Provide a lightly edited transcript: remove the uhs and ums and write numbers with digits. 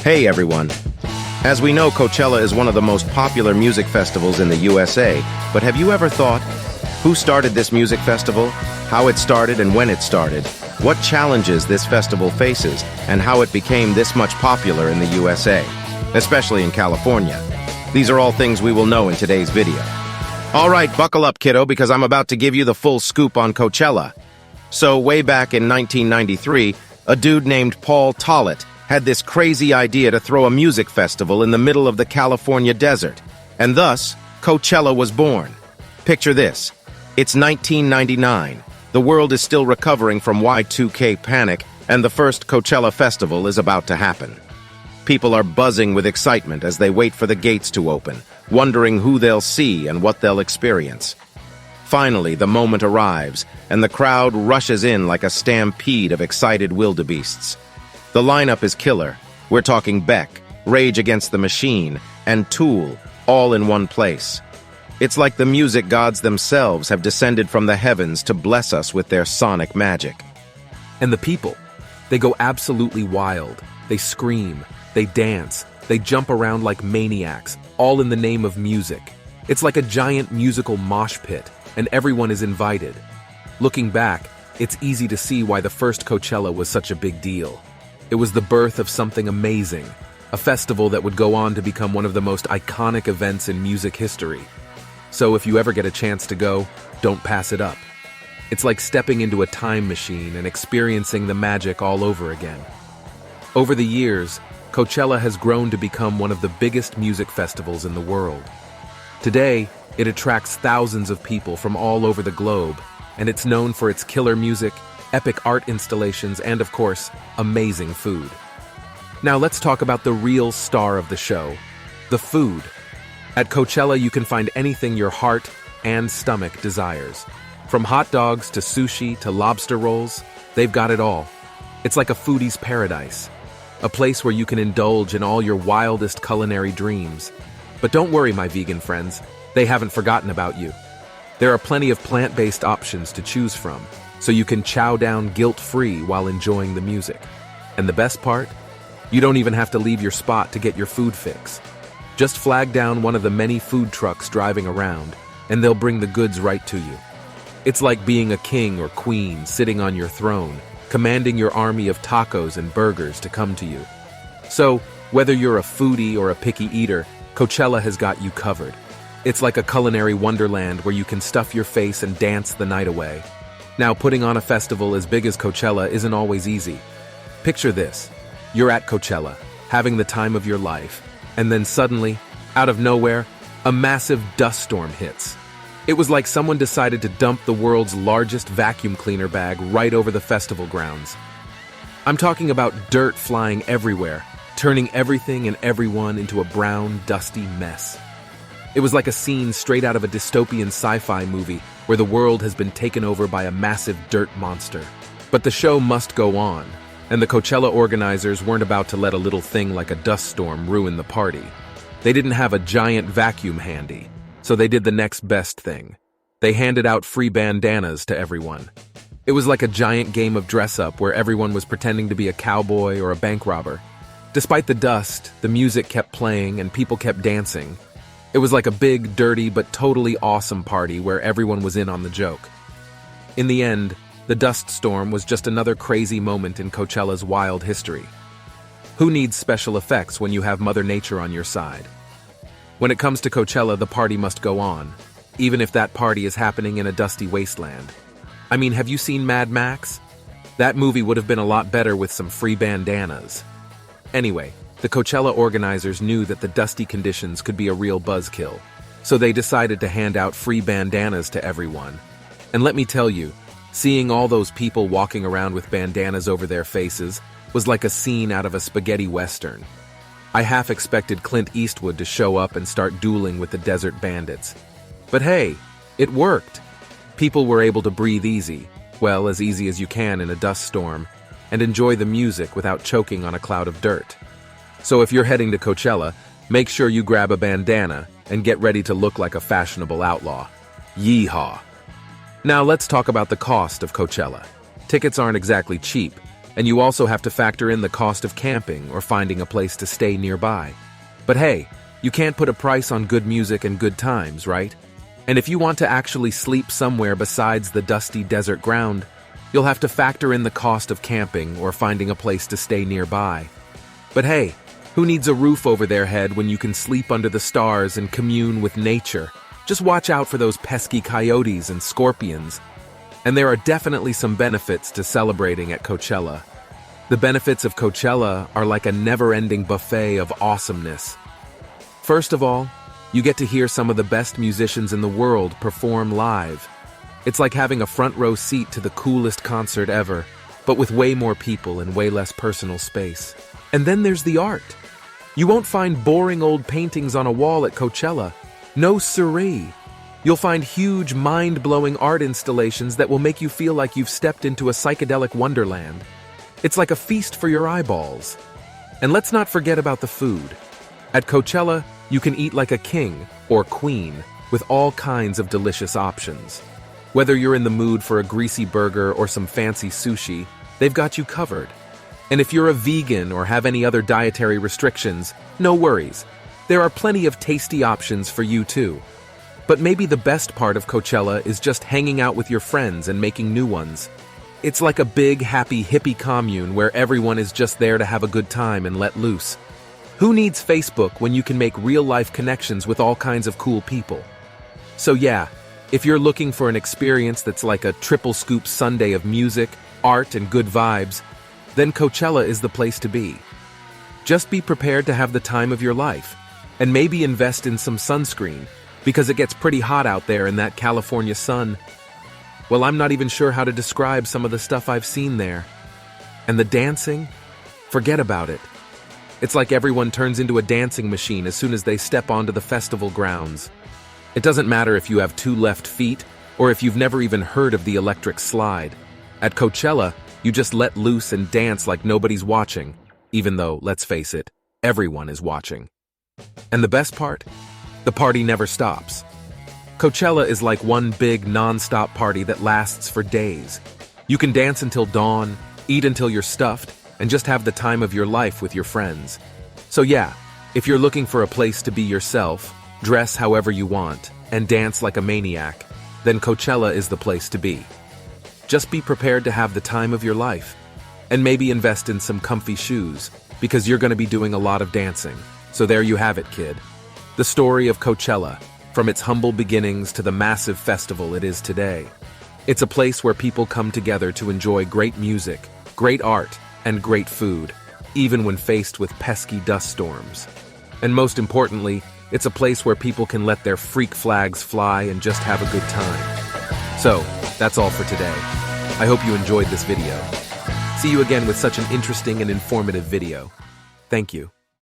Hey everyone. As we know, Coachella is one of the most popular music festivals in the USA, but have you ever thought, who started this music festival, how it started and when it started, what challenges this festival faces, and how it became this much popular in the USA, especially in California? These are all things we will know in today's video. All right, buckle up, kiddo, because I'm about to give you the full scoop on Coachella. So, way back in 1993, a dude named Paul Tollett had this crazy idea to throw a music festival in the middle of the California desert, and thus, Coachella was born. Picture this. It's 1999. The world is still recovering from Y2K panic, and the first Coachella festival is about to happen. People are buzzing with excitement as they wait for the gates to open, wondering who they'll see and what they'll experience. Finally, the moment arrives, and the crowd rushes in like a stampede of excited wildebeests. The lineup is killer. We're talking Beck, Rage Against the Machine, and Tool, all in one place. It's like the music gods themselves have descended from the heavens to bless us with their sonic magic. And the people, they go absolutely wild. They scream, they dance, they jump around like maniacs, all in the name of music. It's like a giant musical mosh pit, and everyone is invited. Looking back, it's easy to see why the first Coachella was such a big deal. It was the birth of something amazing, a festival that would go on to become one of the most iconic events in music history. So if you ever get a chance to go, don't pass it up. It's like stepping into a time machine and experiencing the magic all over again. Over the years, Coachella has grown to become one of the biggest music festivals in the world. Today, it attracts thousands of people from all over the globe, and it's known for its killer music, epic art installations, and of course, amazing food. Now let's talk about the real star of the show, the food. At Coachella, you can find anything your heart and stomach desires. From hot dogs to sushi to lobster rolls, they've got it all. It's like a foodie's paradise, a place where you can indulge in all your wildest culinary dreams. But don't worry, my vegan friends, they haven't forgotten about you. There are plenty of plant-based options to choose from, so you can chow down guilt-free while enjoying the music. And the best part? You don't even have to leave your spot to get your food fix. Just flag down one of the many food trucks driving around, and they'll bring the goods right to you. It's like being a king or queen sitting on your throne, commanding your army of tacos and burgers to come to you. So, whether you're a foodie or a picky eater, Coachella has got you covered. It's like a culinary wonderland where you can stuff your face and dance the night away. Now, putting on a festival as big as Coachella isn't always easy. Picture this. You're at Coachella, having the time of your life, and then suddenly, out of nowhere, a massive dust storm hits. It was like someone decided to dump the world's largest vacuum cleaner bag right over the festival grounds. I'm talking about dirt flying everywhere, turning everything and everyone into a brown, dusty mess. It was like a scene straight out of a dystopian sci-fi movie where the world has been taken over by a massive dirt monster. But the show must go on, and the Coachella organizers weren't about to let a little thing like a dust storm ruin the party. They didn't have a giant vacuum handy, so they did the next best thing. They handed out free bandanas to everyone. It was like a giant game of dress-up where everyone was pretending to be a cowboy or a bank robber. Despite the dust, the music kept playing and people kept dancing. It was like a big, dirty, but totally awesome party where everyone was in on the joke. In the end, the dust storm was just another crazy moment in Coachella's wild history. Who needs special effects when you have Mother Nature on your side? When it comes to Coachella, the party must go on, even if that party is happening in a dusty wasteland. I mean, have you seen Mad Max? That movie would have been a lot better with some free bandanas. Anyway, the Coachella organizers knew that the dusty conditions could be a real buzzkill, so they decided to hand out free bandanas to everyone. And let me tell you, seeing all those people walking around with bandanas over their faces was like a scene out of a spaghetti western. I half expected Clint Eastwood to show up and start dueling with the desert bandits. But hey, it worked. People were able to breathe easy, well, as easy as you can in a dust storm, and enjoy the music without choking on a cloud of dirt. So if you're heading to Coachella, make sure you grab a bandana and get ready to look like a fashionable outlaw. Yeehaw! Now let's talk about the cost of Coachella. Tickets aren't exactly cheap, And you also have to factor in the cost of camping or finding a place to stay nearby. But hey, you can't put a price on good music and good times, right? And if you want to actually sleep somewhere besides the dusty desert ground, you'll have to factor in the cost of camping or finding a place to stay nearby. But hey, who needs a roof over their head when you can sleep under the stars and commune with nature? Just watch out for those pesky coyotes and scorpions. And there are definitely some benefits to celebrating at Coachella. The benefits of Coachella are like a never-ending buffet of awesomeness. First of all, you get to hear some of the best musicians in the world perform live. It's like having a front row seat to the coolest concert ever, but with way more people and way less personal space. And then there's the art. You won't find boring old paintings on a wall at Coachella. No siree. You'll find huge, mind-blowing art installations that will make you feel like you've stepped into a psychedelic wonderland. It's like a feast for your eyeballs. And let's not forget about the food. At Coachella, you can eat like a king or queen with all kinds of delicious options. Whether you're in the mood for a greasy burger or some fancy sushi, they've got you covered. And if you're a vegan or have any other dietary restrictions, no worries. There are plenty of tasty options for you too. But maybe the best part of Coachella is just hanging out with your friends and making new ones. It's like a big, happy hippie commune where everyone is just there to have a good time and let loose. Who needs Facebook when you can make real-life connections with all kinds of cool people? So yeah, if you're looking for an experience that's like a triple scoop sundae of music, art, and good vibes, then Coachella is the place to be. Just be prepared to have the time of your life, and maybe invest in some sunscreen, because it gets pretty hot out there in that California sun. Well, I'm not even sure how to describe some of the stuff I've seen there. And the dancing? Forget about it. It's like everyone turns into a dancing machine as soon as they step onto the festival grounds. It doesn't matter if you have 2 left feet, or if you've never even heard of the electric slide. At Coachella, you just let loose and dance like nobody's watching, even though, let's face it, everyone is watching. And the best part? The party never stops. Coachella is like one big non-stop party that lasts for days. You can dance until dawn, eat until you're stuffed, and just have the time of your life with your friends. So yeah, if you're looking for a place to be yourself, dress however you want, and dance like a maniac, then Coachella is the place to be. Just be prepared to have the time of your life, and maybe invest in some comfy shoes, because you're going to be doing a lot of dancing. So there you have it, kid. The story of Coachella, from its humble beginnings to the massive festival it is today. It's a place where people come together to enjoy great music, great art, and great food, even when faced with pesky dust storms. And most importantly, it's a place where people can let their freak flags fly and just have a good time. So, that's all for today. I hope you enjoyed this video. See you again with such an interesting and informative video. Thank you.